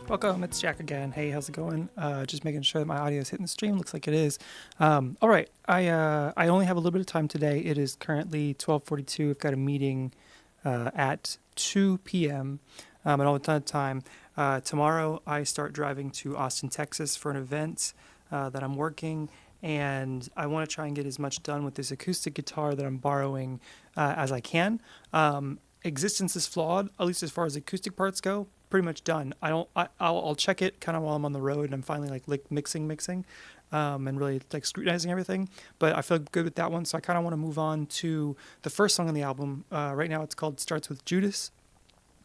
Welcome, it's Jack again. Hey, how's it going? Just making sure that my audio is hitting the stream. Looks like it is. All right, I only have a little bit of time today. It is currently 12:42. I've got a meeting at 2 p.m. I don't have a ton of time. Tomorrow, I start driving to Austin, Texas for an event that I'm working, and I want to try and get as much done with this acoustic guitar that I'm borrowing as I can. Existence is flawed, at least as far as acoustic parts go. Pretty much done. I'll check it kind of while I'm on the road and I'm finally like mixing, and really like scrutinizing everything. But I feel good with that one, so I kind of want to move on to the first song on the album. Right now, it's called "Starts with Judas."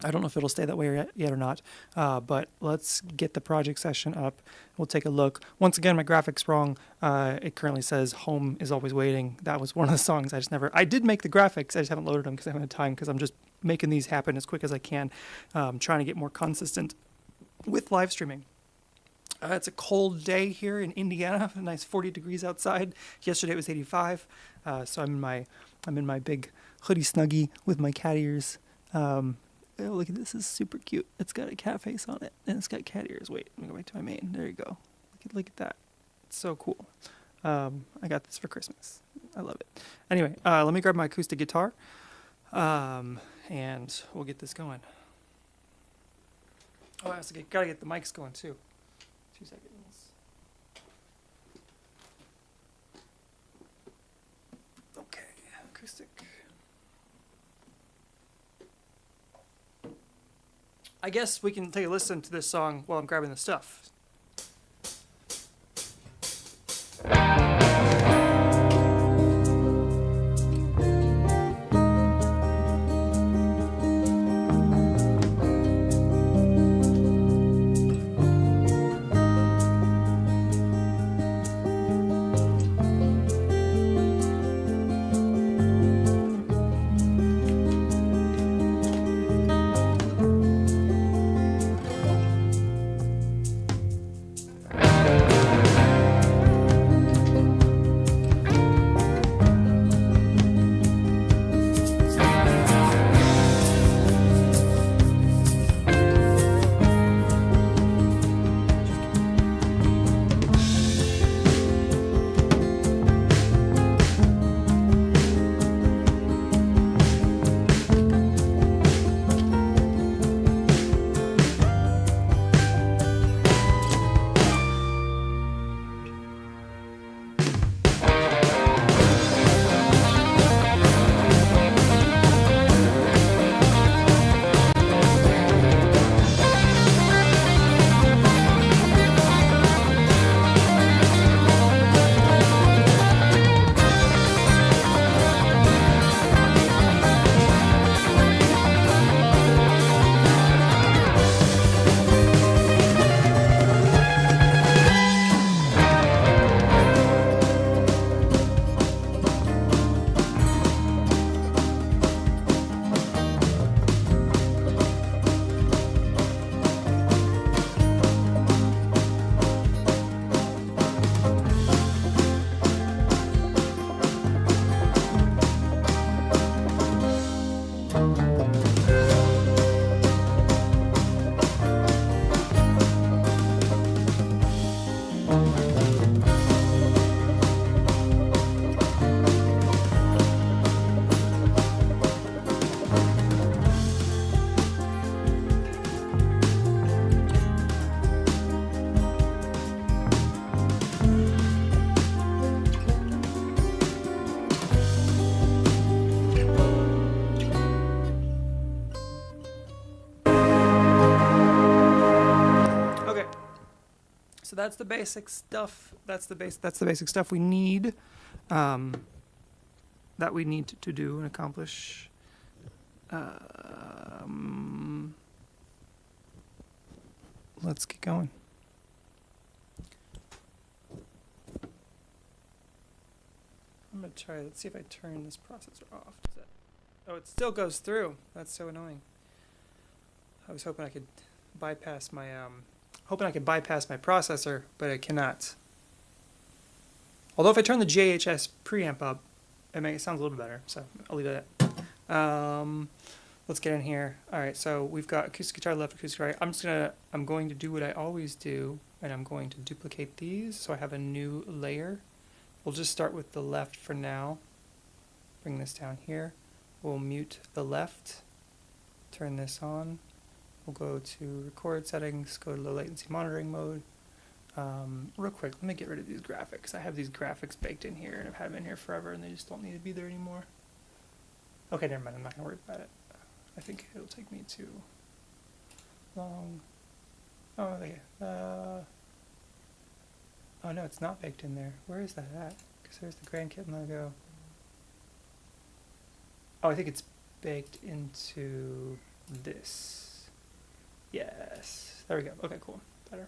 I don't know if it'll stay that way yet or not, but let's get the project session up. We'll take a look. Once again, my graphic's wrong. It currently says "Home is Always Waiting." That was one of the songs I did make the graphics. I just haven't loaded them because I haven't had time because I'm just making these happen as quick as I can, trying to get more consistent with live streaming. It's a cold day here in Indiana, a nice 40 degrees outside. Yesterday it was 85, so I'm in my big hoodie snuggie with my cat ears. Oh, look at this, is super cute. It's got a cat face on it, and it's got cat ears. Wait, let me go back to my main. There you go. Look at that. It's so cool. I got this for Christmas. I love it. Anyway, let me grab my acoustic guitar, and we'll get this going. Oh, I also gotta get the mics going too. 2 seconds. Okay, acoustic. I guess we can take a listen to this song while I'm grabbing the stuff. So that's the basic stuff. That's the basic stuff we need. That we need to do and accomplish. let's get going. I'm gonna try, let's see if I turn this processor off. Does that, oh, it still goes through. That's so annoying. I was hoping I could bypass my, processor, but I cannot. Although if I turn the JHS preamp up, it sounds a little better, so I'll leave it at that. Let's get in here. All right, so we've got acoustic guitar left, acoustic right. I'm going to do what I always do, and I'm going to duplicate these so I have a new layer. We'll just start with the left for now. Bring this down here. We'll mute the left, turn this on. We'll go to record settings, go to low latency monitoring mode. Real quick, let me get rid of these graphics. I have these graphics baked in here, and I've had them in here forever, and they just don't need to be there anymore. Okay, never mind. I'm not going to worry about it. I think it'll take me too long. Oh, okay. Oh, no, it's not baked in there. Where is that at? Because there's the GrandKitten logo. Oh, I think it's baked into this. Yes. There we go. Okay, cool. Better.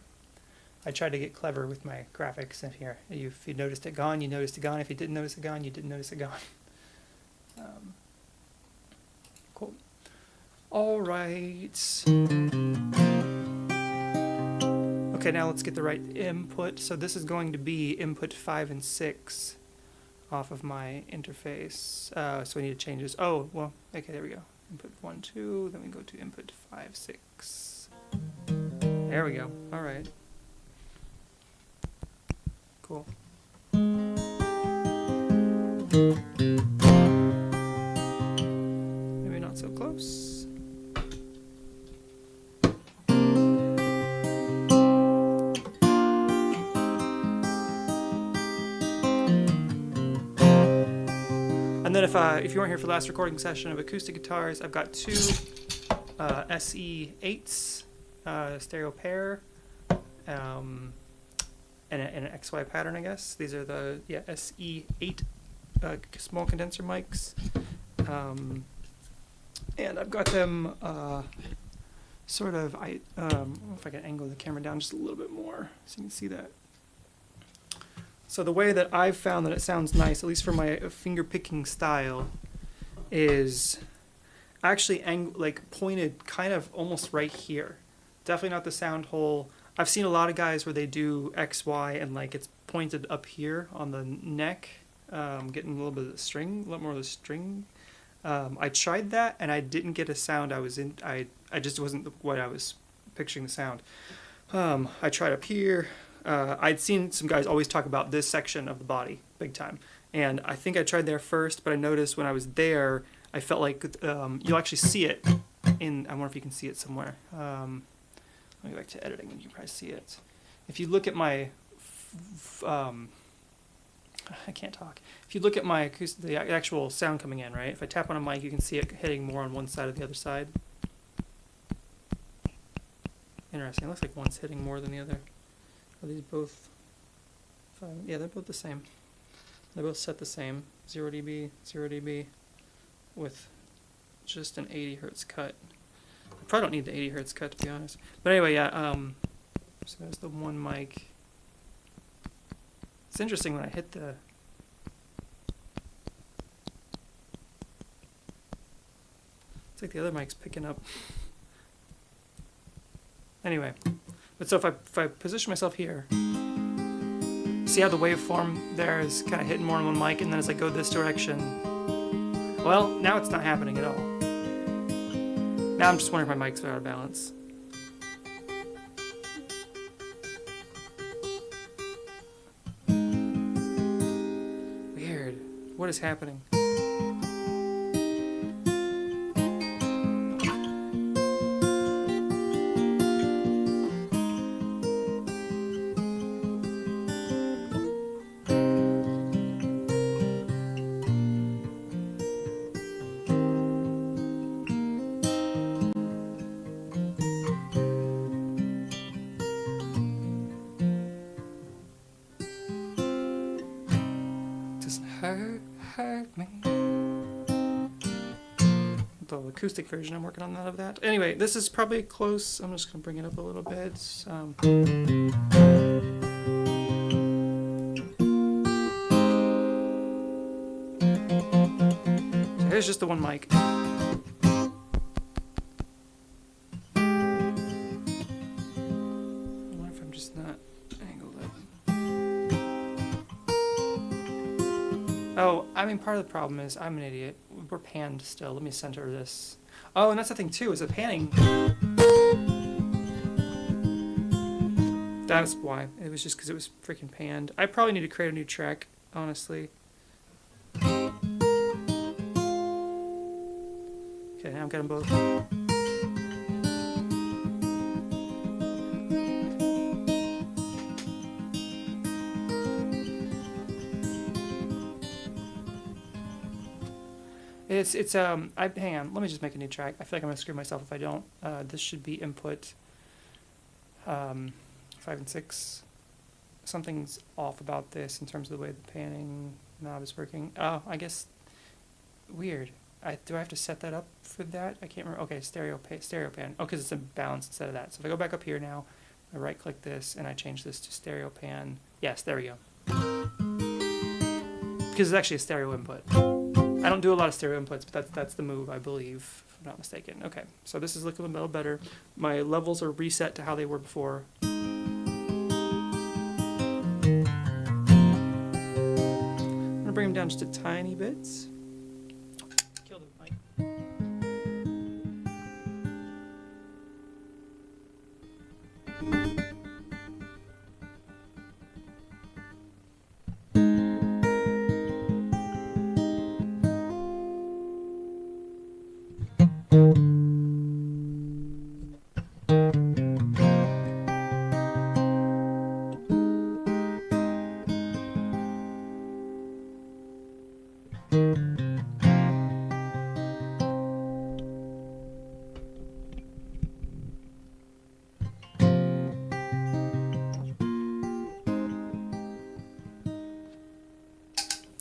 I tried to get clever with my graphics in here. If you noticed it gone, you noticed it gone. If you didn't notice it gone, you didn't notice it gone. Cool. All right. Okay, now let's get the right input. So this is going to be input 5 and 6 off of my interface. So we need to change this. Oh, well, okay, there we go. Input 1, 2, then we go to input 5, 6. There we go. All right. Cool. Maybe not so close. And then if you weren't here for the last recording session of acoustic guitars, I've got two SE8s, stereo pair, and an XY pattern, I guess. These are the SE8 small condenser mics, and I've got them sort of. I don't know if I can angle the camera down just a little bit more so you can see that. So the way that I've found that it sounds nice, at least for my finger picking style, is actually pointed kind of almost right here. Definitely not the sound hole. I've seen a lot of guys where they do XY and it's pointed up here on the neck, getting a little bit of the string, a lot more of the string. I tried that and I didn't get a sound I just wasn't what I was picturing the sound. I tried up here. I'd seen some guys always talk about this section of the body big time, and I think I tried there first, but I noticed when I was there, I felt like you'll actually see it in. I wonder if you can see it somewhere. Let me go back to editing, and you can probably see it. If you look at my, I can't talk. If you look at my the actual sound coming in, right? If I tap on a mic, you can see it hitting more on one side or the other side. Interesting. It looks like one's hitting more than the other. Are these both? Yeah, they're both the same. They're both set the same. 0 dB, 0 dB, with just an 80 hertz cut. I probably don't need the 80 hertz cut to be honest. But anyway, yeah. So there's the one mic. It's interesting when I hit the. It's like the other mic's picking up. Anyway. But so if I position myself here, see how the waveform there is kind of hitting more on one mic, and then as I go this direction, well, now it's not happening at all. Now I'm just wondering if my mics are out of balance. Weird. What is happening? Hurt me. the acoustic version. I'm working on that of that. Anyway, this is probably close. I'm just gonna bring it up a little bit. So here's just the one mic. Oh, I mean, part of the problem is I'm an idiot. We're panned still. Let me center this. Oh, and that's the thing too, is the panning. That's why. It was just because it was freaking panned. I probably need to create a new track, honestly. Okay, now I've got them both. Hang on, let me just make a new track. I feel like I'm gonna screw myself if I don't. This should be input 5 and 6. Something's off about this in terms of the way the panning knob is working. Oh, I guess weird. Do I have to set that up for that? I can't remember. Okay, stereo pan. Oh, because it's a balance instead of that. So if I go back up here now, I right click this and I change this to stereo pan. Yes, there we go. Because it's actually a stereo input. I don't do a lot of stereo inputs, but that's the move, I believe, if I'm not mistaken. Okay, so this is looking a little better. My levels are reset to how they were before. I'm gonna bring them down just a tiny bit. Kill the mic.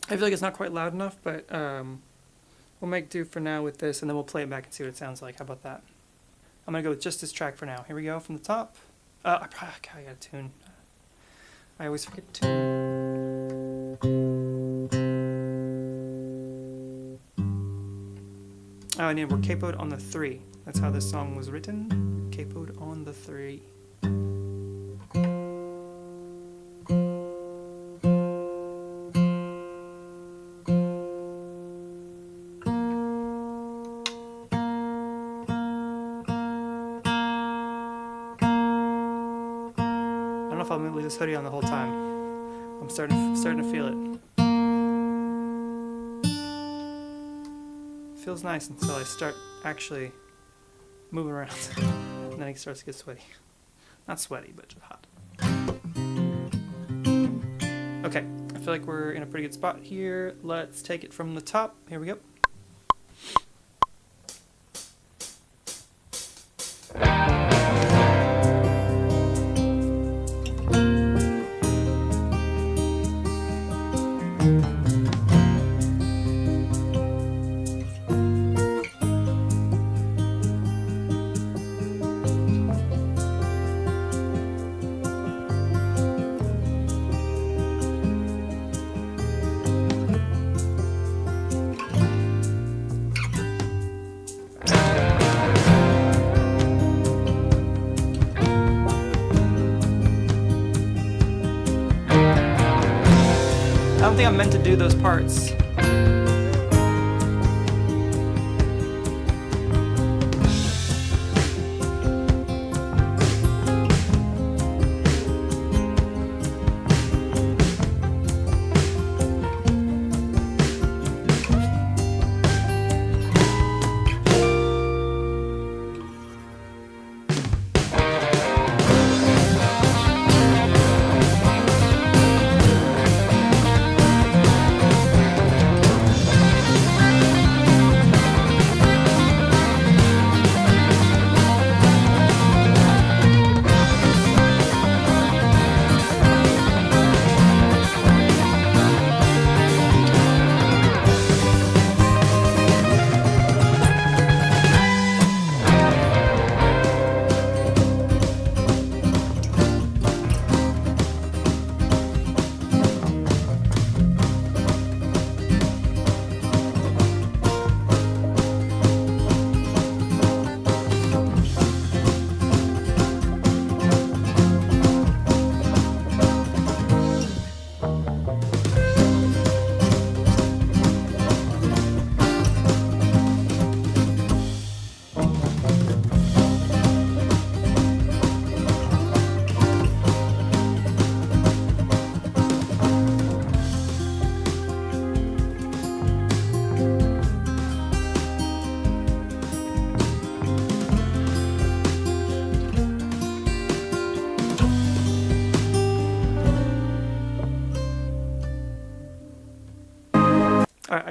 I feel like it's not quite loud enough, but we'll make do for now with this, and then we'll play it back and see what it sounds like. How about that? I'm going to go with just this track for now. Here we go from the top. I got to tune. I always forget to tune. Oh, and yeah, we're capoed on the 3. That's how this song was written. Capoed on the 3. If I'm gonna leave this hoodie on the whole time. I'm starting to feel it. Feels nice until I start actually moving around, and then it starts to get sweaty. Not sweaty, but just hot. Okay, I feel like we're in a pretty good spot here. Let's take it from the top. Here we go. I don't think I'm meant to do those parts.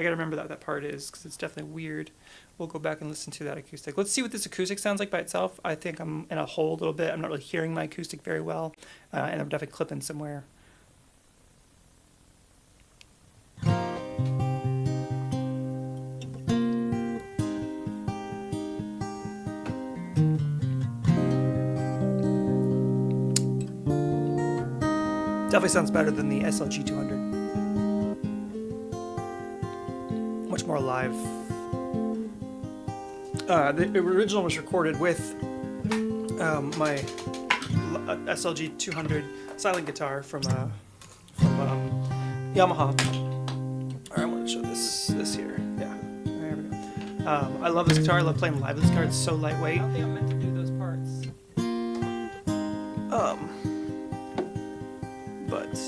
gotta remember that part is, because it's definitely weird. We'll go back and listen to that acoustic. Let's see what this acoustic sounds like by itself. I think I'm in a hole a little bit. I'm not really hearing my acoustic very well, and I'm definitely clipping somewhere. Definitely sounds better than the SLG 200. Much more alive. The original was recorded with my SLG 200 silent guitar from Yamaha. Alright, I want to show this here. Yeah, there we go. I love this guitar. I love playing live with this guitar. It's so lightweight. I don't think I'm meant to do those parts. But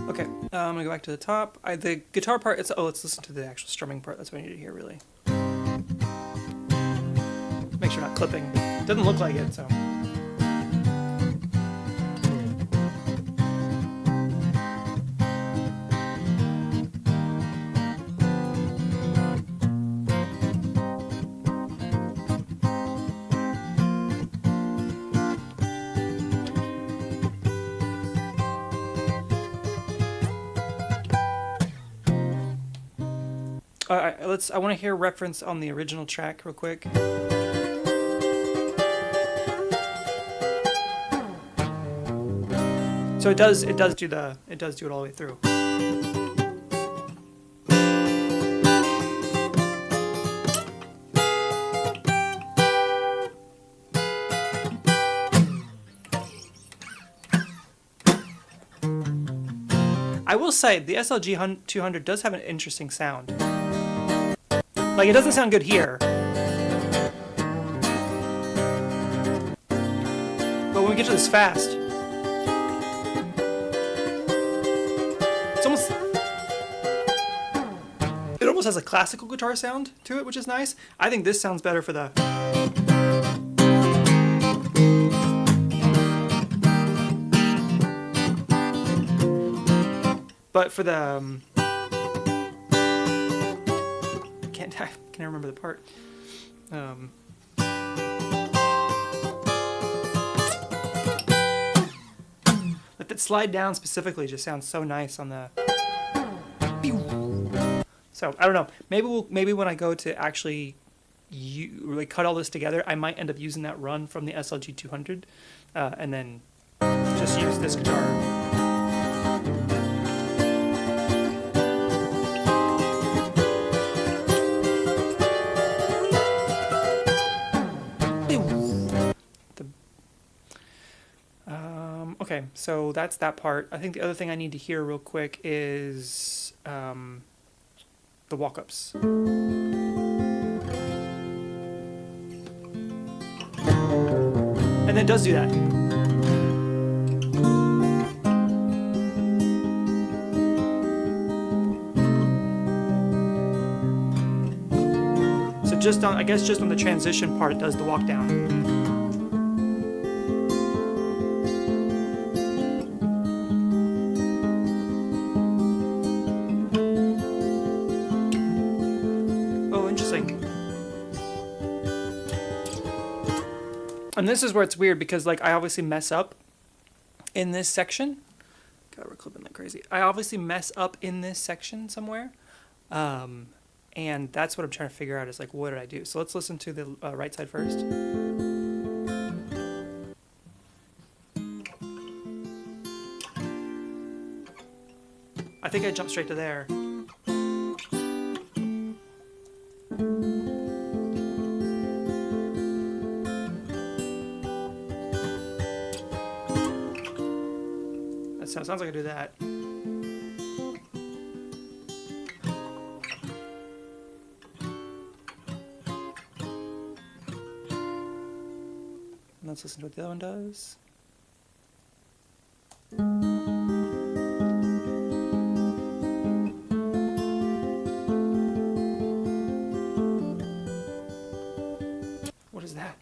okay, I'm gonna go back to the top. The guitar part. Let's listen to the actual strumming part. That's what I need to hear, really. Make sure I'm not clipping. It doesn't look like it, so. I want to hear a reference on the original track real quick. So it does do it all the way through. I will say the SLG 200 does have an interesting sound. Like, it doesn't sound good here. But when we get to this fast, it almost has a classical guitar sound to it, which is nice. I think this sounds better for the. But for the I can't remember the part. But that slide down specifically just sounds so nice on the. So I don't know. Maybe when I go to actually really cut all this together, I might end up using that run from the SLG 200, and then just use this guitar. Okay, so that's that part. I think the other thing I need to hear real quick is the walk-ups. And then it does do that. So just on, I guess just on the transition part, it does the walk down. And this is where it's weird because, like, I obviously mess up in this section. God, we're clipping like crazy. I obviously mess up in this section somewhere. And that's what I'm trying to figure out is, like, what did I do? So let's listen to the right side first. I think I jumped straight to there. Sounds like I do that. Let's listen to what the other one does. What is that?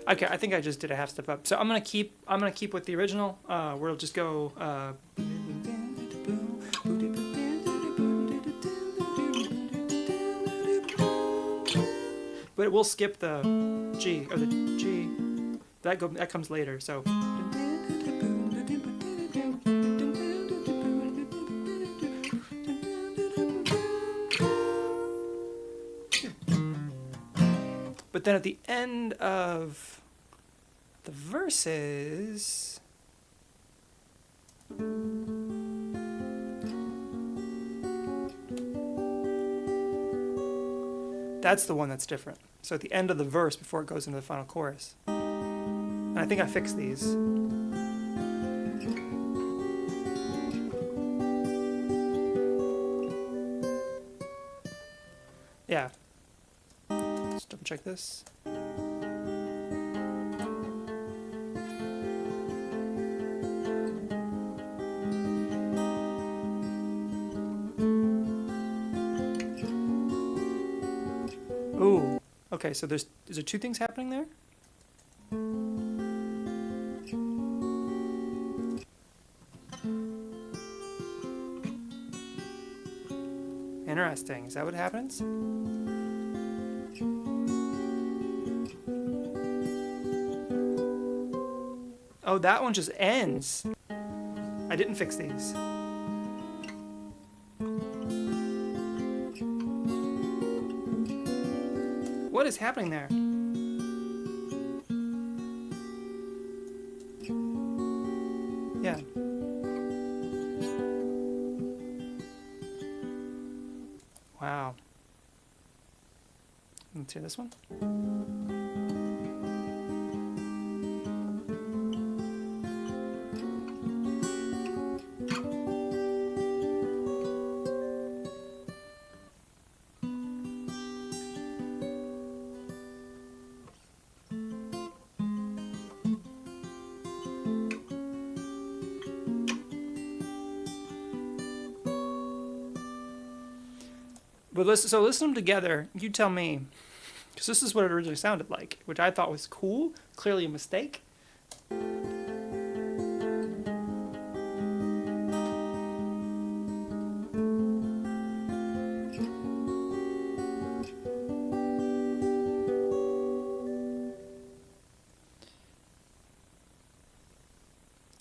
Okay, I think I just did a half step up. So I'm gonna keep with the original. We'll just go. But we'll skip the G or the G. That comes later. So. But then at the end of the verses, that's the one that's different. So at the end of the verse before it goes into the final chorus. And I think I fixed these. Yeah. Let's double check this. Ooh. Okay, so is there two things happening there? Interesting. Is that what happens? Oh, that one just ends. I didn't fix these. What is happening there? Yeah. Wow. Let's hear this one. But listen to them together. You tell me, because this is what it originally sounded like, which I thought was cool. Clearly a mistake.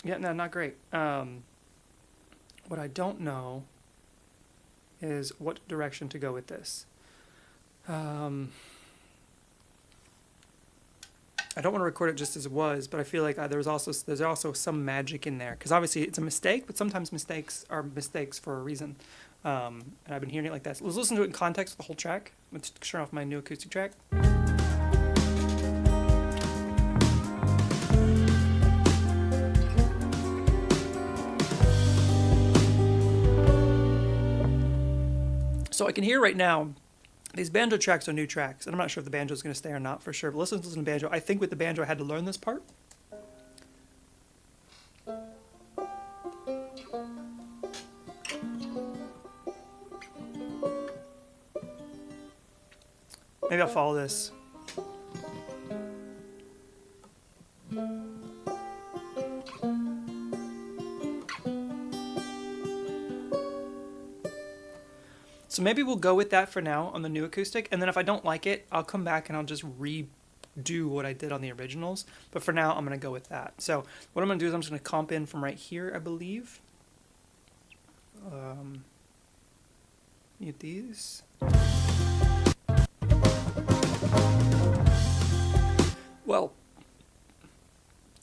Yeah, no, not great. What I don't know is what direction to go with this. I don't want to record it just as it was, but I feel like there's also some magic in there, because obviously it's a mistake, but sometimes mistakes are mistakes for a reason. And I've been hearing it like that. So let's listen to it in context with the whole track. Let's turn off my new acoustic track. So I can hear right now, these banjo tracks are new tracks, and I'm not sure if the banjo is going to stay or not for sure, but listen to the banjo. I think with the banjo I had to learn this part. Maybe I'll follow this. So maybe we'll go with that for now on the new acoustic, and then if I don't like it, I'll come back and I'll just redo what I did on the originals. But for now, I'm going to go with that. So what I'm going to do is I'm just going to comp in from right here, I believe. Mute these. Well,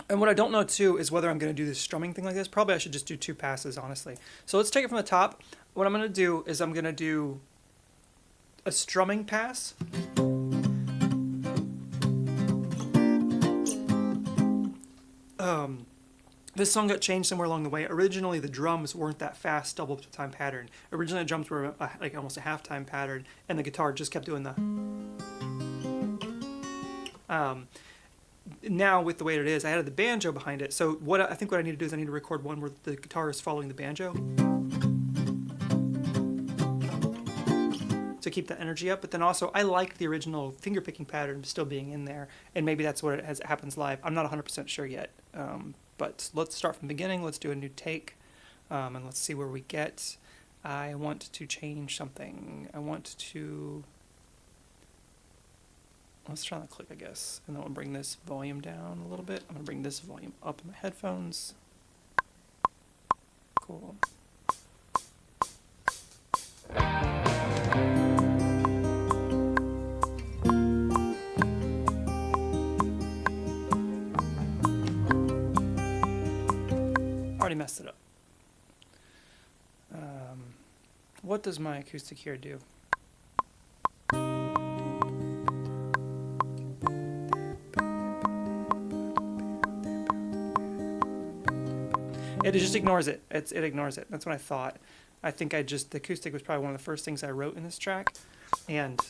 and what I don't know too is whether I'm going to do this strumming thing like this. Probably I should just do two passes, honestly. So let's take it from the top. What I'm going to do is I'm going to do a strumming pass. This song got changed somewhere along the way. Originally, the drums weren't that fast double time pattern. Originally, the drums were like almost a half time pattern, and the guitar just kept doing the. Now with the way it is, I added the banjo behind it. So I think what I need to do is I need to record one where the guitar is following the banjo. to keep the energy up. But then also, I like the original finger picking pattern still being in there, and maybe that's what happens live. I'm not 100% sure yet. But let's start from the beginning. Let's do a new take, and let's see where we get. I want to change something. Let's try the click, I guess. And then we'll bring this volume down a little bit. I'm going to bring this volume up in my headphones. Cool. Already messed it up. What does my acoustic here do? It just ignores it. It ignores it. That's what I thought. I think the acoustic was probably one of the first things I wrote in this track, and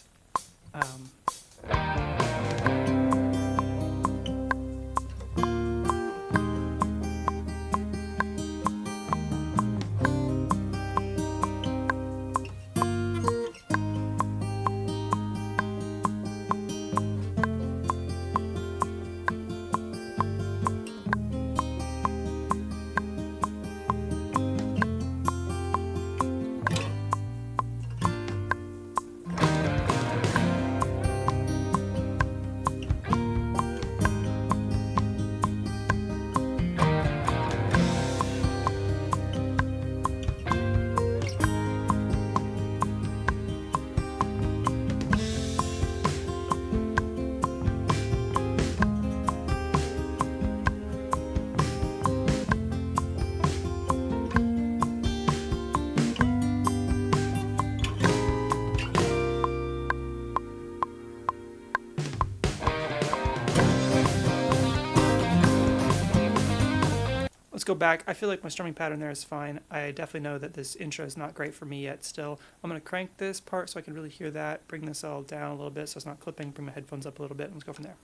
let's go back. I feel like my strumming pattern there is fine. I definitely know that this intro is not great for me yet still. I'm going to crank this part so I can really hear that, bring this all down a little bit so it's not clipping, bring my headphones up a little bit, and let's go from there.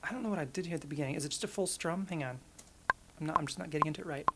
I don't know what I did here at the beginning. Is it just a full strum? Hang on. I'm just not getting into it right.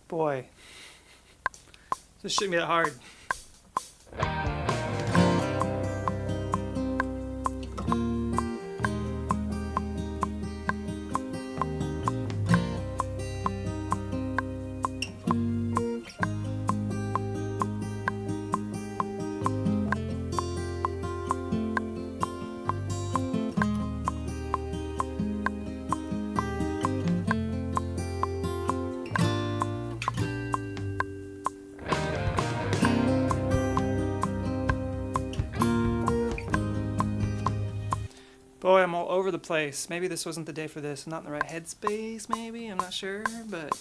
Boy, this shouldn't be that hard. Boy, I'm all over the place. Maybe this wasn't the day for this. I'm not in the right headspace, maybe. I'm not sure, but...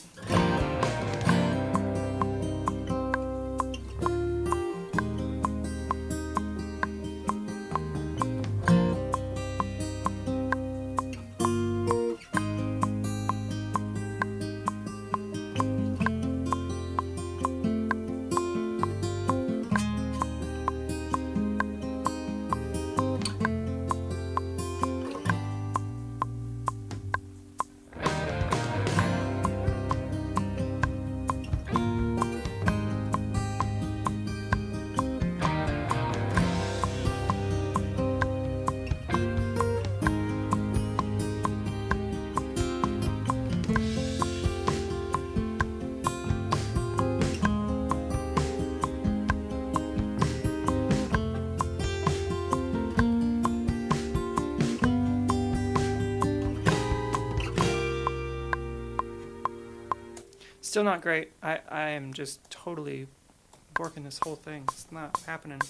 Still not great. I am just totally working this whole thing. It's not happening.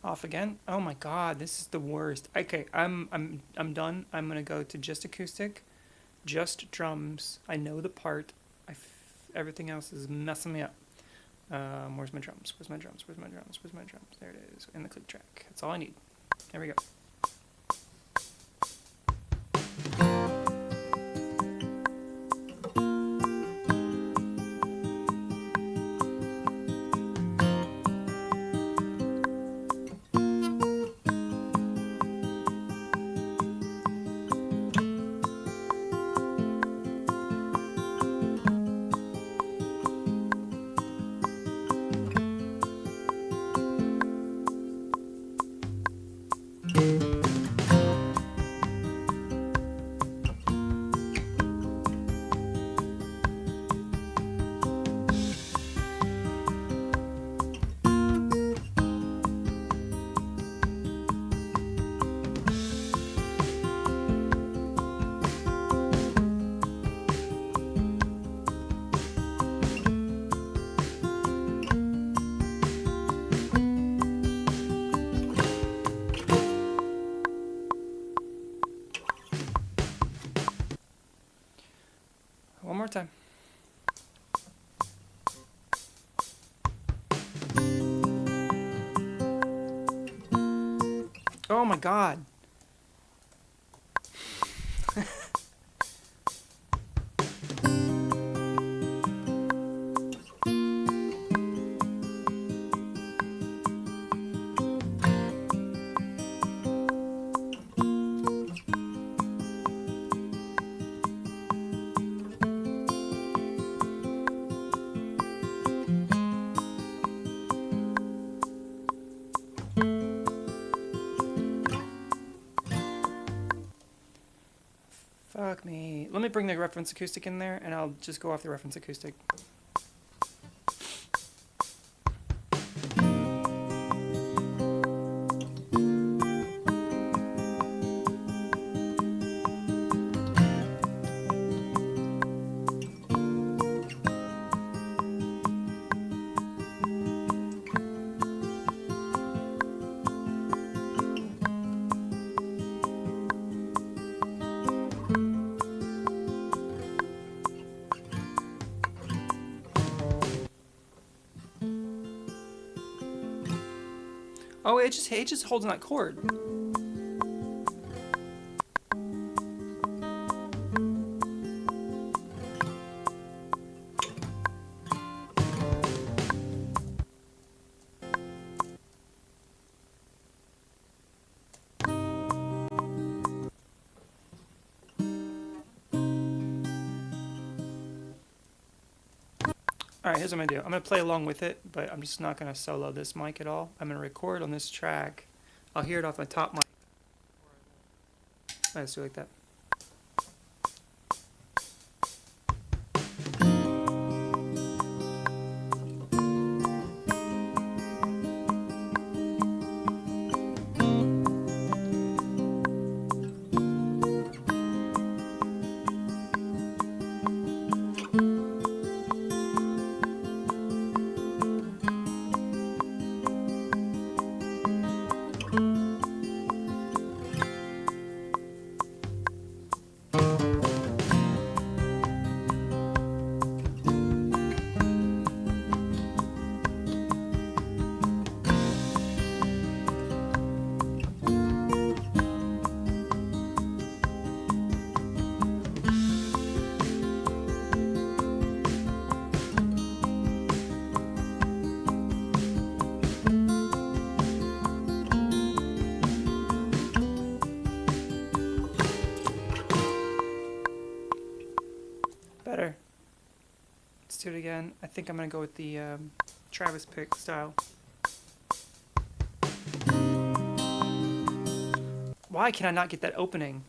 Off again. Oh my god, this is the worst. Okay, I'm done. I'm gonna go to just acoustic, just drums. I know the part. Everything else is messing me up. Where's my drums? Where's my drums? Where's my drums? Where's my drums? There it is, in the click track. That's all I need. There we go. One more time. Oh my god. Fuck me. Let me bring the reference acoustic in there, and I'll just go off the reference acoustic. Oh, it just holds in that chord. Alright, here's what I'm going to do. I'm going to play along with it, but I'm just not going to solo this mic at all. I'm going to record on this track. I'll hear it off my top mic. Let's do it like that. Let's do it again. I think I'm gonna go with the Travis pick style. Why can I not get that opening?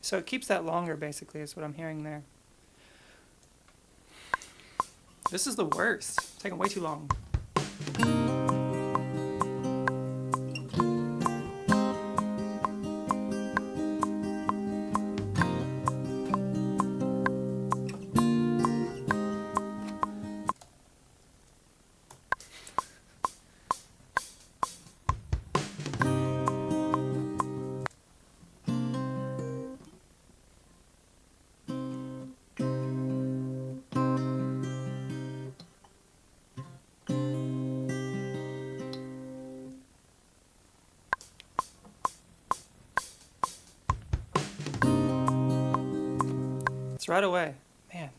So it keeps that longer, basically, is what I'm hearing there. This is the worst. It's taking way too long. It's right away. Man.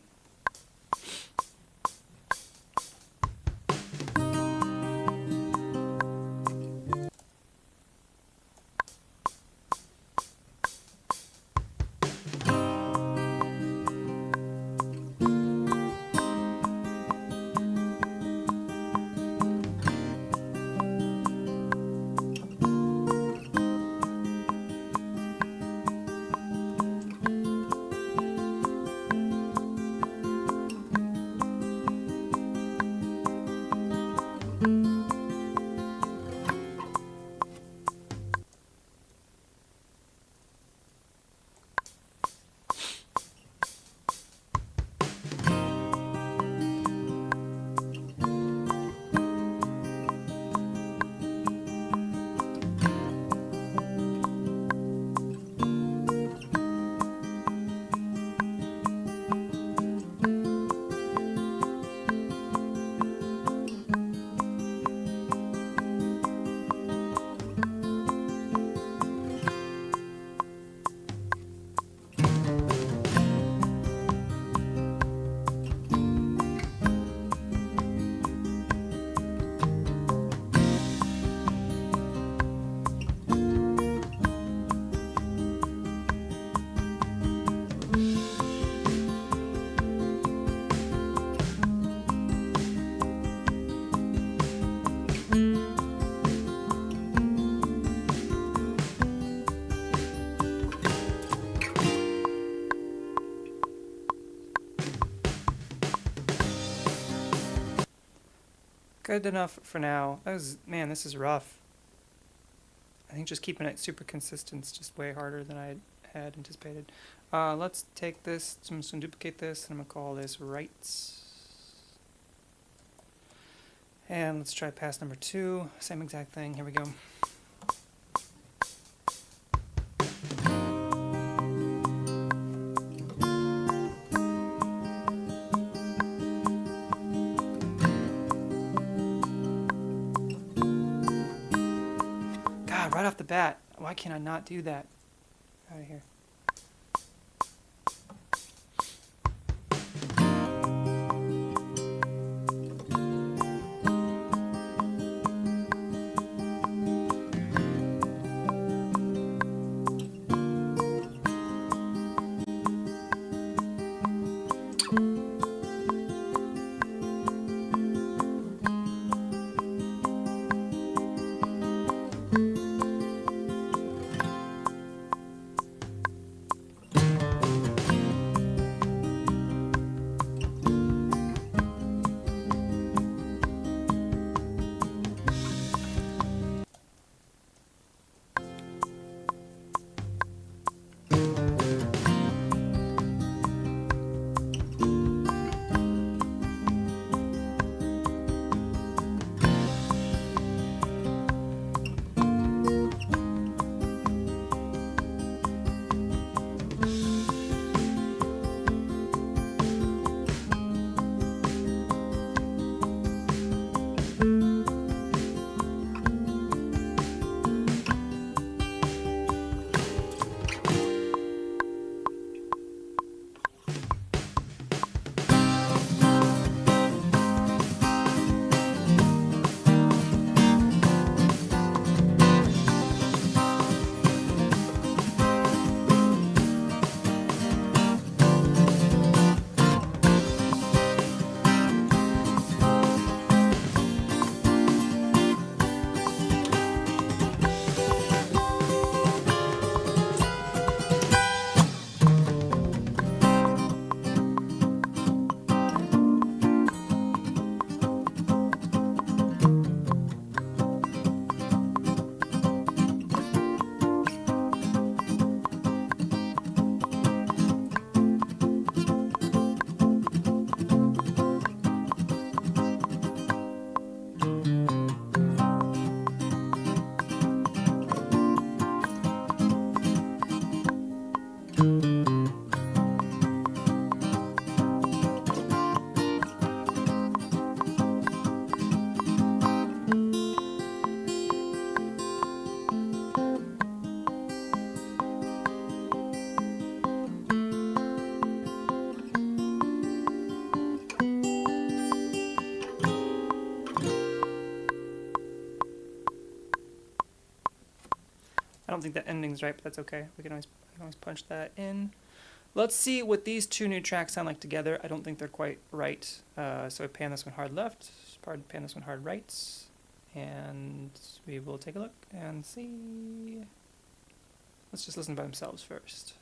Good enough for now. Man, this is rough. I think just keeping it super consistent is just way harder than I had anticipated. Let's take this, I'm just going to duplicate this, and I'm going to call this rights. And let's try pass number 2, same exact thing, here we go. God, right off the bat, why can't I not do that? Out of here. don't think that ending's right, but that's okay. We can always punch that in. Let's see what these two new tracks sound like together. I don't think they're quite right. So I pan this one hard left, pan this one hard right, and we will take a look and see. Let's just listen by themselves first.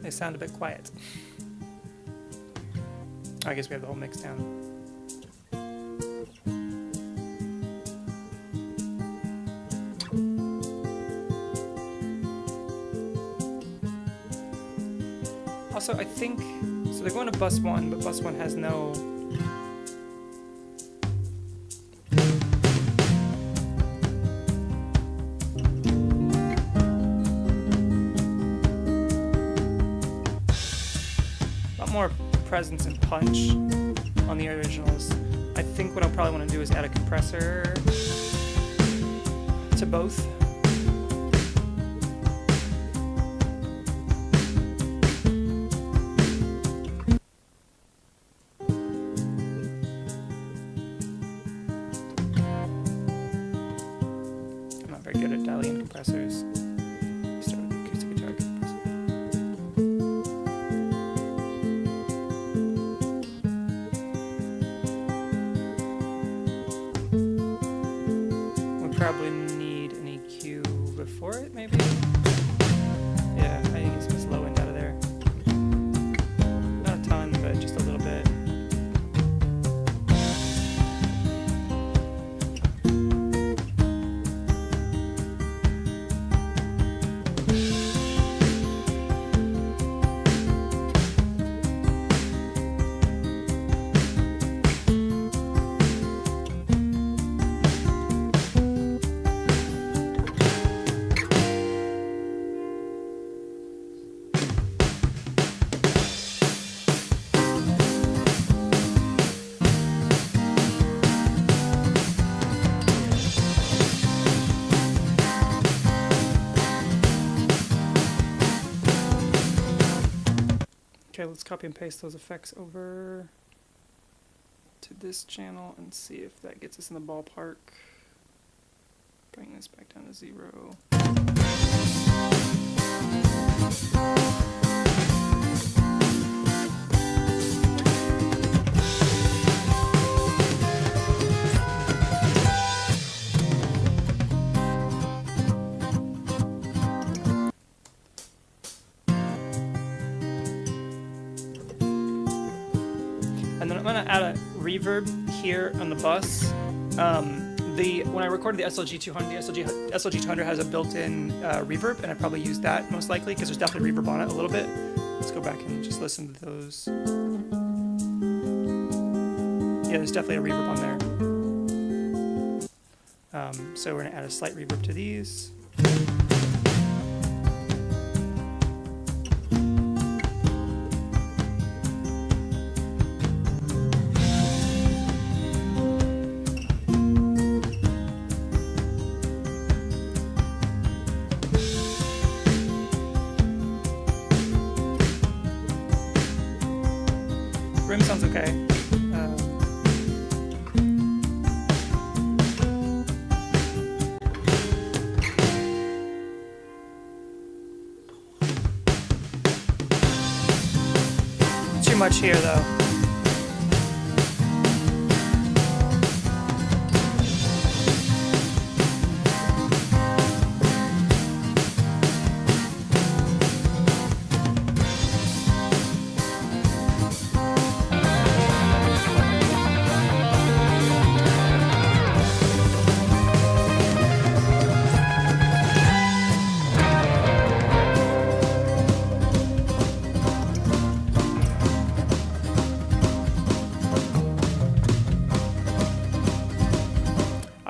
They sound a bit quiet. I guess we have the whole mix down. Also, I think, so they're going to bus 1, but bus 1 has no... a lot more presence and punch on the originals. I think what I'll probably want to do is add a compressor to both. Good at dialing in compressors. Start with the acoustic guitar compressor. We probably need an EQ before it, maybe? Yeah, I think it's some low end out of there. Not a ton, but just a little bit. Okay, let's copy and paste those effects over to this channel and see if that gets us in the ballpark. Bring this back down to 0. And then I'm going to add a reverb here on the bus. When I recorded the SLG200, the SLG200 has a built-in reverb, and I probably used that most likely because there's definitely reverb on it a little bit. Let's go back and just listen to those. Yeah, there's definitely a reverb on there. So we're going to add a slight reverb to these. Rim sounds okay. Too much here, though.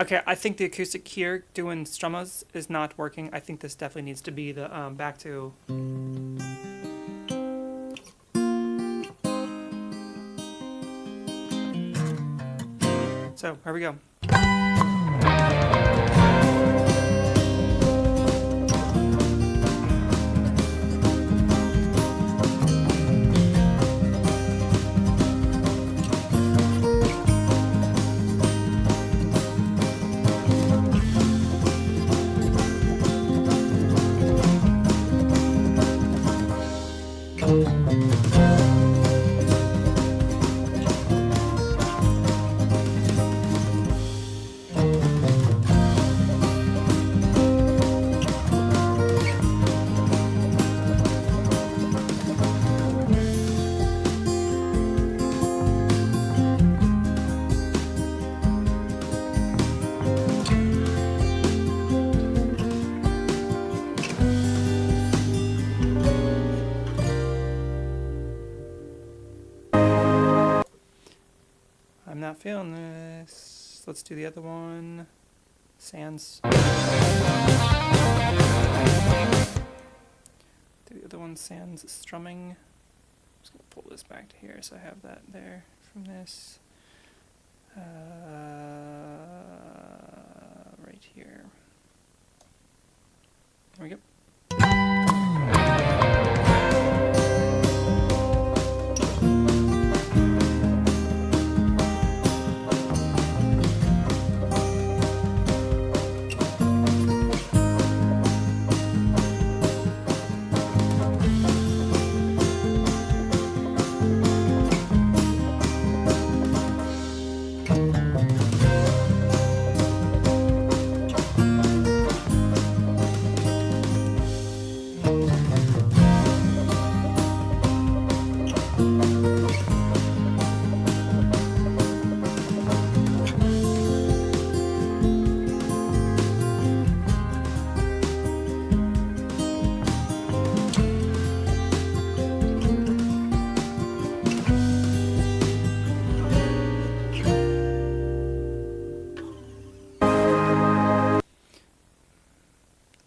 Okay, I think the acoustic here doing strummas is not working. I think this definitely needs to be the back to. So, here we go. I'm not feeling this. Let's do the other one. Sands. Do the other one, Sands strumming. I'm just gonna pull this back to here so I have that there from this. Right here. There we go.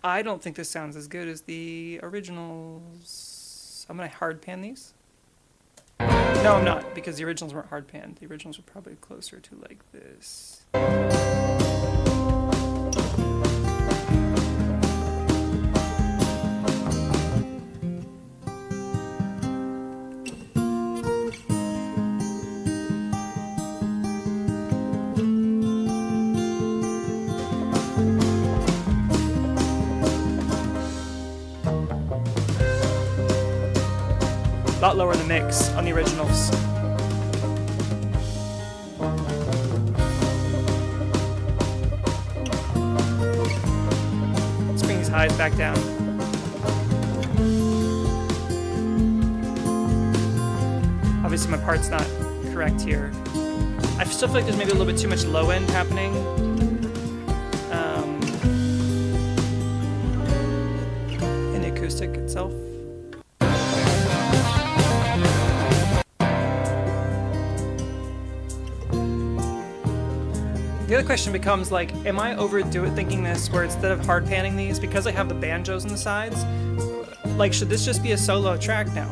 I don't think this sounds as good as the originals. I'm going to hard pan these. No, I'm not, because the originals weren't hard panned. The originals were probably closer to like this. A lot lower in the mix on the originals. Let's bring these highs back down. Obviously my part's not correct here. I still feel like there's maybe a little bit too much low end happening. In the acoustic itself. The other question becomes like, am I thinking this where instead of hard panning these, because I have the banjos on the sides, like should this just be a solo track now?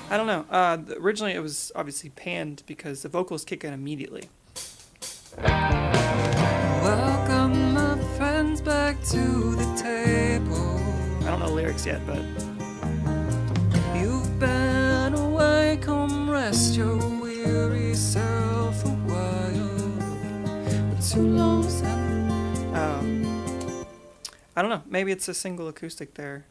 I don't know. Originally it was obviously panned because the vocals kick in immediately. Welcome my friends back to the table. I don't know the lyrics yet, but you've been away, come rest your weary self a while. But too long since. I don't know. Maybe it's a single acoustic there.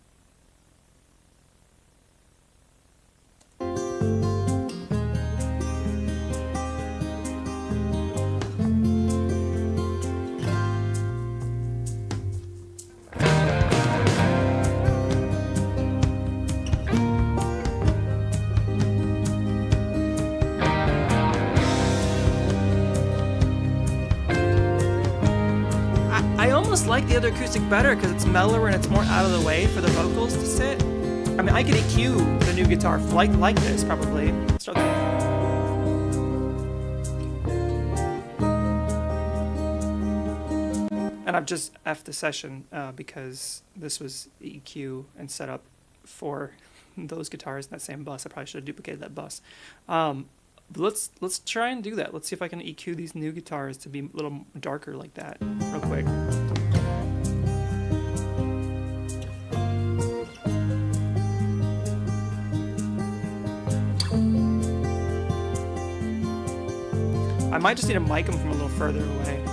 almost like the other acoustic better because it's mellower and it's more out of the way for the vocals to sit. I mean, I could EQ the new guitar like this probably. Start and I've just F'd the session because this was EQ and set up for those guitars in that same bus. I probably should have duplicated that bus. But let's try and do that. Let's see if I can EQ these new guitars to be a little darker like that real quick. I might just need to mic them from a little further away.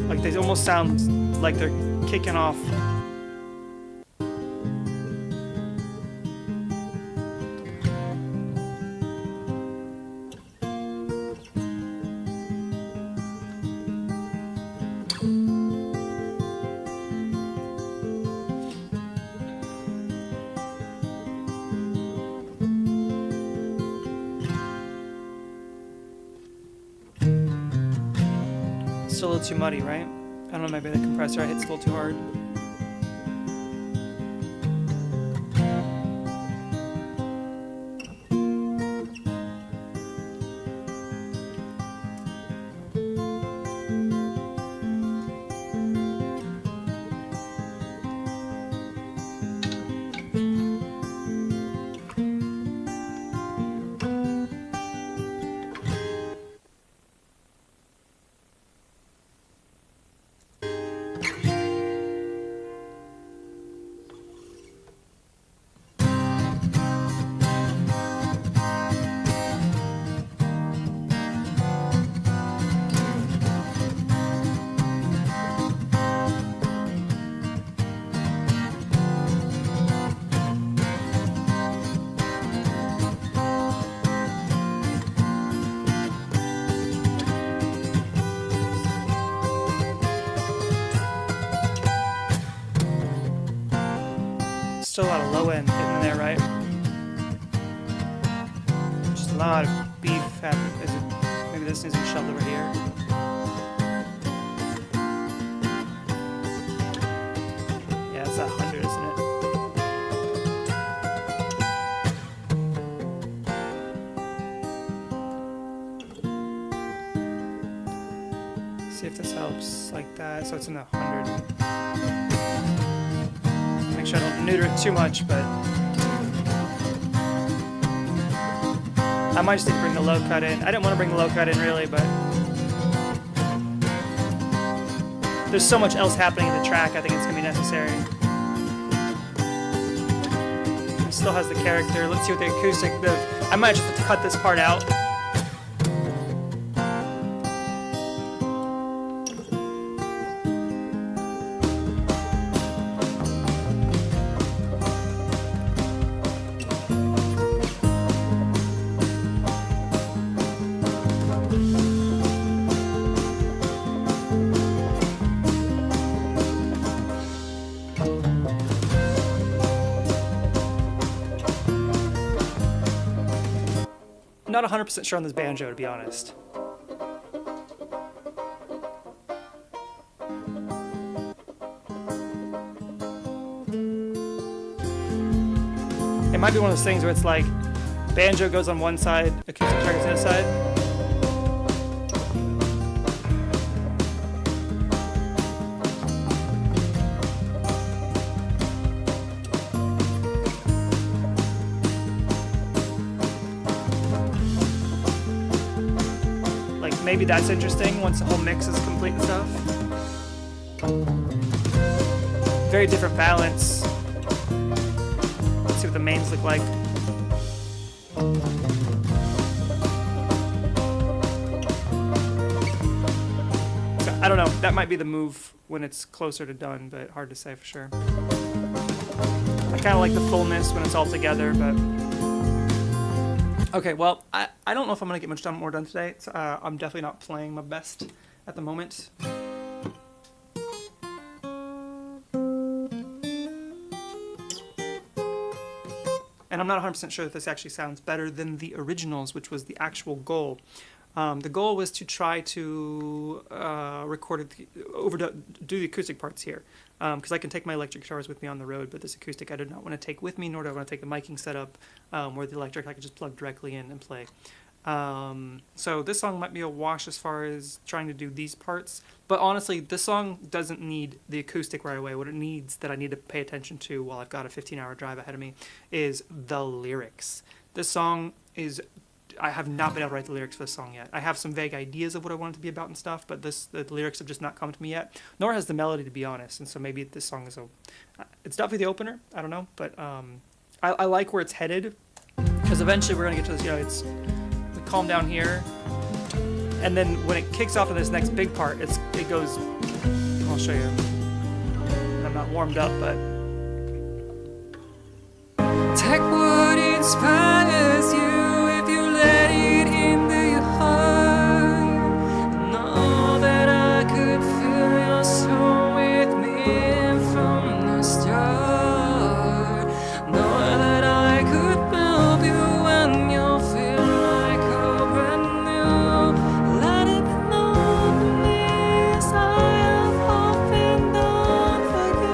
Like they almost sound like they're kicking off. Still a little too muddy, right? I don't know, maybe the compressor I hit's a little too hard. Still a lot of low end hitting in there, right? Just a lot of beef happening. Maybe this needs to be shoved over here. Yeah, it's that 100, isn't it? See if this helps like that. So it's in the 100. Make sure I don't neuter it too much, but I might just need to bring the low cut in. I didn't want to bring the low cut in really, but there's so much else happening in the track, I think it's going to be necessary. It still has the character. Let's see what the acoustic, I might just have to cut this part out. Not 100% sure on this banjo, to be honest. It might be one of those things where it's like banjo goes on one side, acoustic guitar goes on the other side. Maybe that's interesting once the whole mix is complete and stuff. Very different balance. Let's see what the mains look like. So, I don't know, that might be the move when it's closer to done, but hard to say for sure. I kind of like the fullness when it's all together, but... Okay, well, I don't know if I'm going to get much more done today. So, I'm definitely not playing my best at the moment. And I'm not 100% sure that this actually sounds better than the originals, which was the actual goal. The goal was to try to do the acoustic parts here, because I can take my electric guitars with me on the road, but this acoustic I did not want to take with me, nor do I want to take the miking setup, where the electric I could just plug directly in and play. So this song might be a wash as far as trying to do these parts, but honestly, this song doesn't need the acoustic right away. What it needs, that I need to pay attention to while I've got a 15-hour drive ahead of me, is the lyrics. This song is, I have not been able to write the lyrics for this song yet. I have some vague ideas of what I want it to be about and stuff, but the lyrics have just not come to me yet, nor has the melody, to be honest, and so maybe this song is it's definitely the opener, I don't know, but I like where it's headed, because eventually we're going to get to this, it's calm down here, and then when it kicks off to this next big part, it goes, I'll show you, I'm not warmed up, but take what inspires you if you let it into your heart. Know that I could feel your soul with me from the start. Know that I could help you when you feel like a brand new. Let it be known to me as I have often done for you.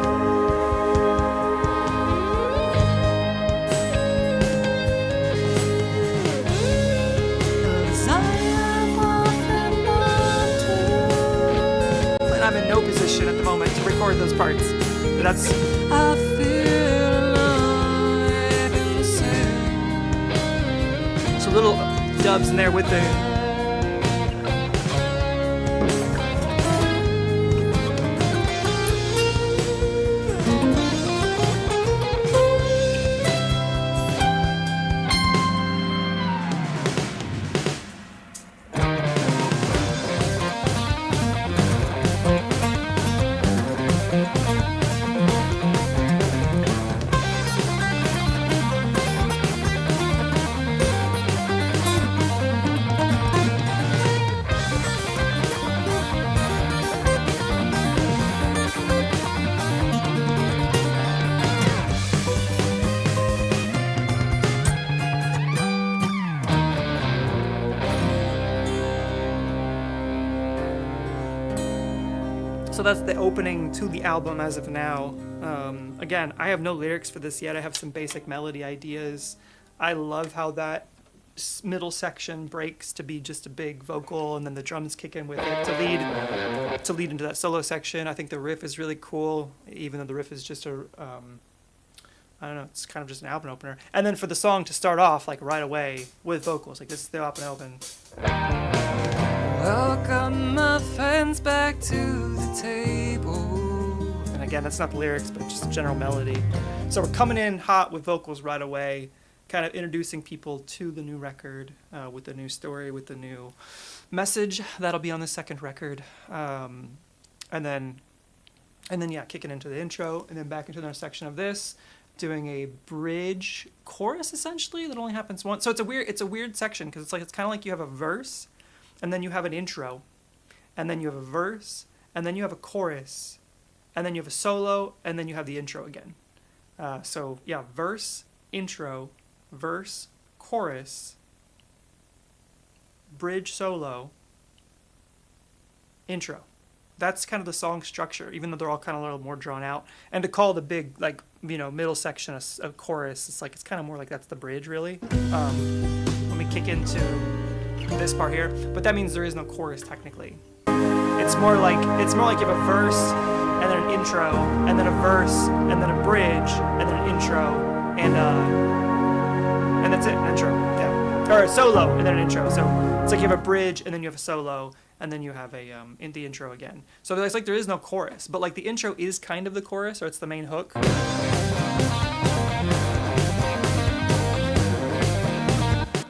and I'm in no position at the moment to record those parts. But that's I feel alive in the sand. so little dubs in there with the so that's the opening to the album as of now. Again, I have no lyrics for this yet. I have some basic melody ideas. I love how that middle section breaks to be just a big vocal, and then the drums kick in with it to lead into that solo section. I think the riff is really cool, even though the riff is just a I don't know, it's kind of just an album opener. And then for the song to start off like right away with vocals, like this is the open. Welcome my friends back to the table. And again, that's not the lyrics, but just a general melody. So we're coming in hot with vocals right away, kind of introducing people to the new record, with the new story, with the new message that'll be on the second record. And then yeah, kicking into the intro, and then back into another section of this, doing a bridge chorus essentially that only happens once. So it's a weird section because it's kind of like you have a verse, and then you have an intro, and then you have a verse, and then you have a chorus, and then you have a solo, and then you have the intro again. So yeah, verse, intro, verse, chorus, bridge, solo, intro. That's kind of the song structure, even though they're all kind of a little more drawn out. And to call the big, middle section a chorus, it's kind of more like that's the bridge, really. Let me kick into this part here, but that means there is no chorus technically. It's more like you have a verse and then an intro and then a verse and then a bridge and then an intro and that's it, an intro, yeah, or a solo and then an intro. So it's like you have a bridge and then you have a solo and then you have in the intro again. So it's like there is no chorus, but like the intro is kind of the chorus, or it's the main hook.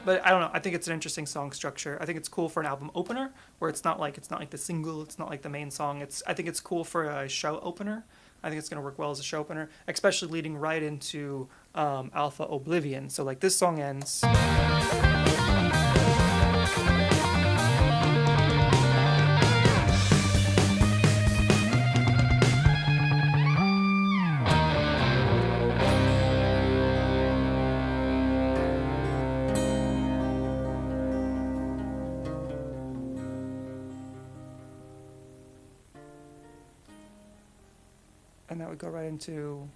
But I don't know. I think it's an interesting song structure. I think it's cool for an album opener, where it's not like the single, it's not like the main song. I think it's cool for a show opener. I think it's gonna work well as a show opener, especially leading right into Alpha Oblivion. So like this song ends. and that would go right into.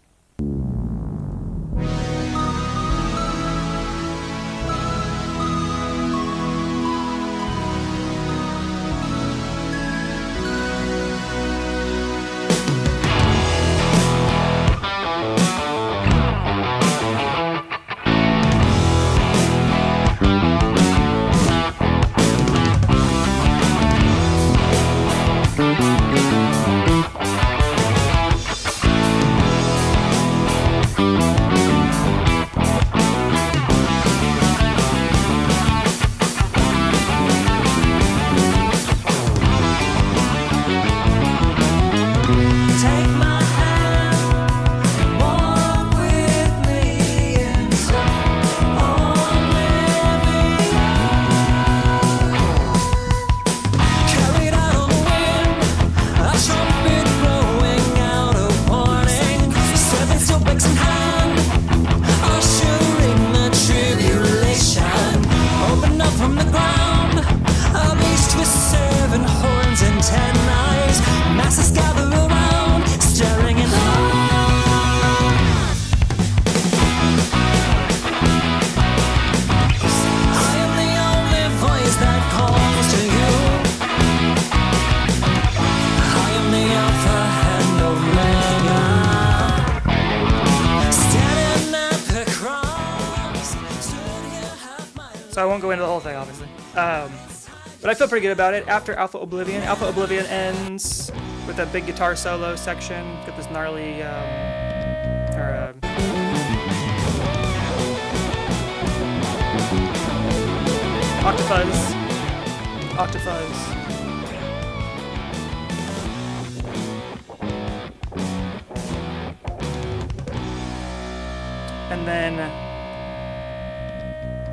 So I won't go into the whole thing, obviously. But I feel pretty good about it. After Alpha Oblivion ends with that big guitar solo section. Got this gnarly, Octafuzz. And then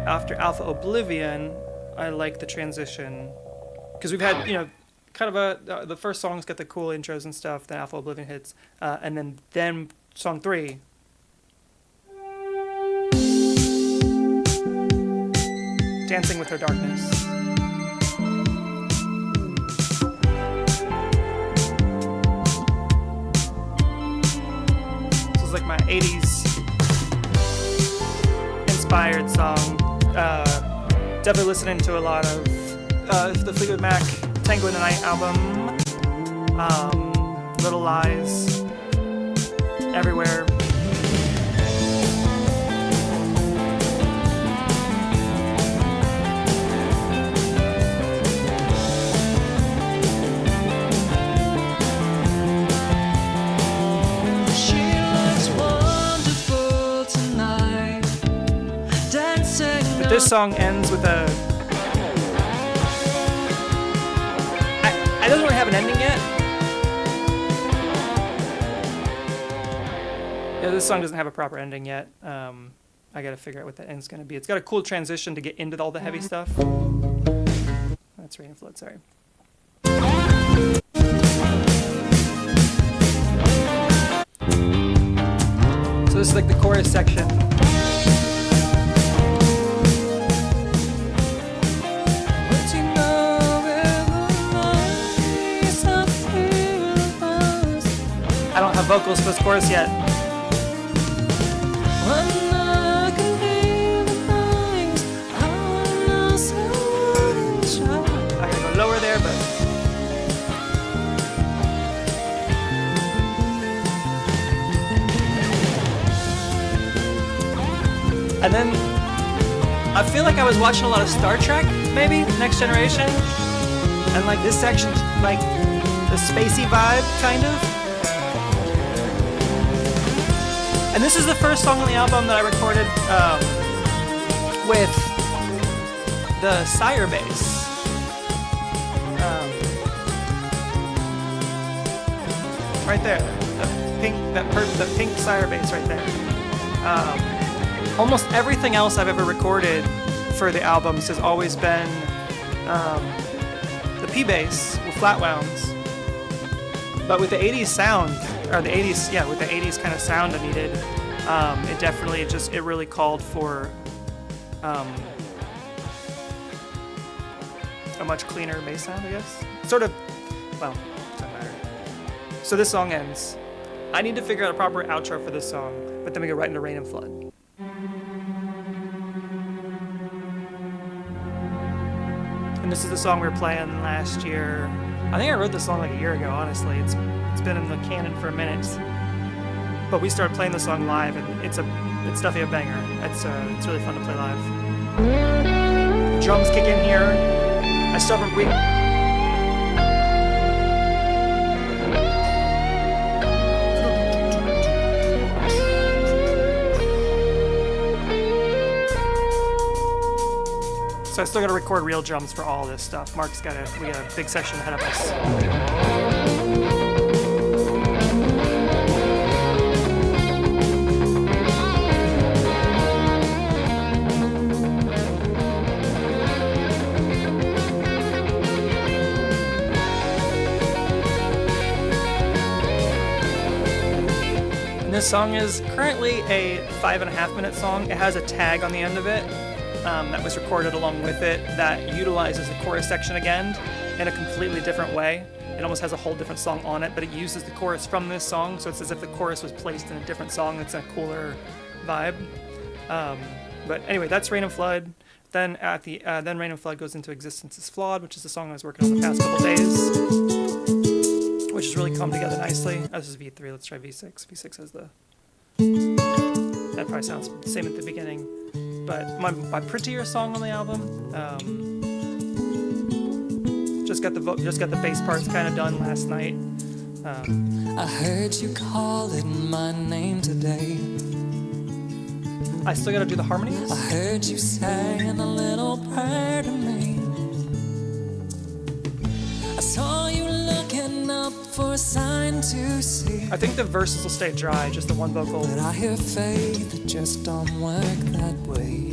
after Alpha Oblivion, I like the transition because we've had, kind of the first songs got the cool intros and stuff, then Alpha Oblivion hits, and then song 3. Dancing with Her Darkness. This is like my 80s inspired song. Definitely listening to a lot of the Fleetwood Mac Tango in the Night album, Little Lies, Everywhere. But this song ends with a. I don't really have an ending yet. Yeah, this song doesn't have a proper ending yet. I gotta figure out what that end's gonna be. It's got a cool transition to get into all the heavy stuff. That's Rain and Flood, sorry. So this is like the chorus section. I don't have vocals for this chorus yet. I gotta go lower there, but. And then I feel like I was watching a lot of Star Trek, maybe Next Generation, and like this section, like the spacey vibe, kind of. And this is the first song on the album that I recorded with the Sire bass. Right there, the pink Sire bass right there. Almost everything else I've ever recorded for the albums has always been the P bass with flat wounds. But with the 80s sound, or the 80s, with the 80s kind of sound I needed, it definitely it really called for a much cleaner bass sound, I guess. Sort of, well, doesn't matter. So this song ends. I need to figure out a proper outro for this song, but then we go right into Rain and Flood. And this is the song we were playing last year. I think I wrote this song like a year ago, honestly. It's been in the canon for a minute. But we started playing the song live, and it's definitely a banger. It's really fun to play live. Drums kick in here. I still haven't So I still gotta record real drums for all this stuff. We got a big session ahead of us. This song is currently a 5.5 minute song. It has a tag on the end of it that was recorded along with it that utilizes the chorus section again in a completely different way. It almost has a whole different song on it, but it uses the chorus from this song, so it's as if the chorus was placed in a different song. It's a cooler vibe. But anyway, that's Rain and Flood. Then then Rain and Flood goes into Existence is Flawed, which is the song I was working on the past couple days, which has really come together nicely. Oh, this is V3. Let's try V6. V6 has the... That probably sounds the same at the beginning. But my prettier song on the album, just got the bass parts kind of done last night. I heard you calling my name today. I still gotta do the harmonies. I heard you saying a little prayer to me. I saw you looking up for a sign to see. I think the verses will stay dry, just the one vocal. But I hear faith, it just don't work that way.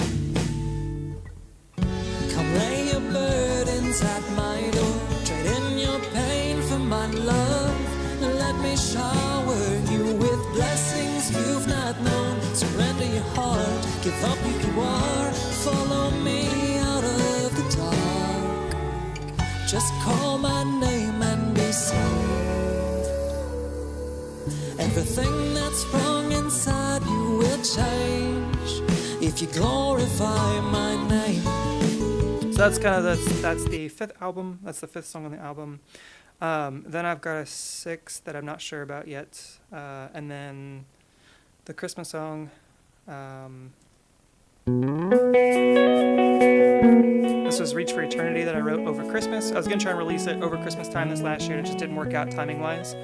Come lay your burdens at my door. Trade in your pain for my love. Let me shower you with blessings you've not known. Surrender your heart, give up who you are. Follow me out of the dark. Just call my name and be saved. Everything that's wrong inside you will change if you glorify my name. So that's the fifth album. That's the fifth song on the album. Then I've got a sixth that I'm not sure about yet, and then the Christmas song. This was Reach for Eternity that I wrote over Christmas. I was going to try and release it over Christmas time this last year, and it just didn't work out timing-wise.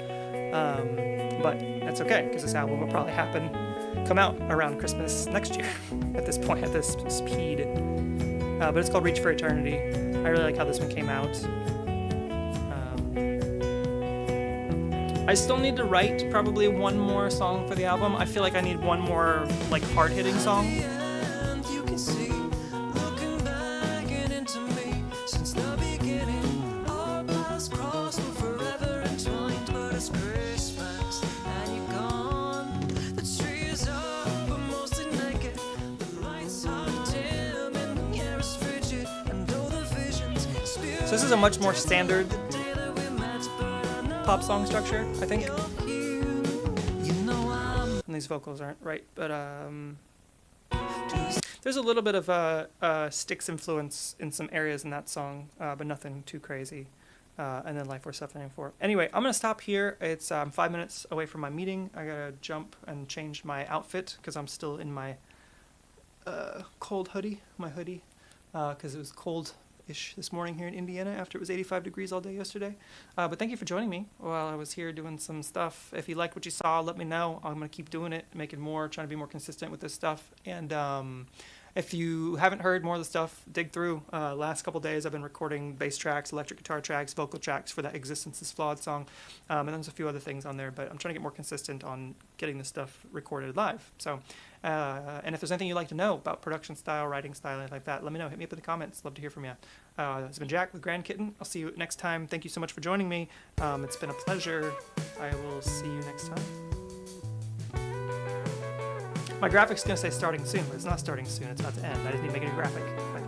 But that's okay, because this album will probably come out around Christmas next year at this point, at this speed. But it's called Reach for Eternity. I really like how this one came out. I still need to write probably one more song for the album. I feel like I need one more like hard-hitting song. So this is a much more standard pop song structure, I think. And these vocals aren't right, but there's a little bit of Styx influence in some areas in that song, but nothing too crazy. And then Life Worth Suffering For. Anyway, I'm gonna stop here. It's 5 minutes away from my meeting. I gotta jump and change my outfit because I'm still in my cold hoodie, because it was cold-ish this morning here in Indiana after it was 85 degrees all day yesterday. But thank you for joining me while I was here doing some stuff. If you liked what you saw, let me know. I'm going to keep doing it, making more, trying to be more consistent with this stuff. And if you haven't heard more of the stuff, dig through. Last couple days I've been recording bass tracks, electric guitar tracks, vocal tracks for that Existence is Flawed song. And there's a few other things on there, but I'm trying to get more consistent on getting this stuff recorded live. So, and if there's anything you'd like to know about production style, writing style, anything like that, let me know. Hit me up in the comments. Love to hear from you. This has been Jack with GrandKitten. I'll see you next time. Thank you so much for joining me. It's been a pleasure. I will see you next time. My graphic's going to say starting soon, but it's not starting soon. It's about to end. I just need to make a new graphic. But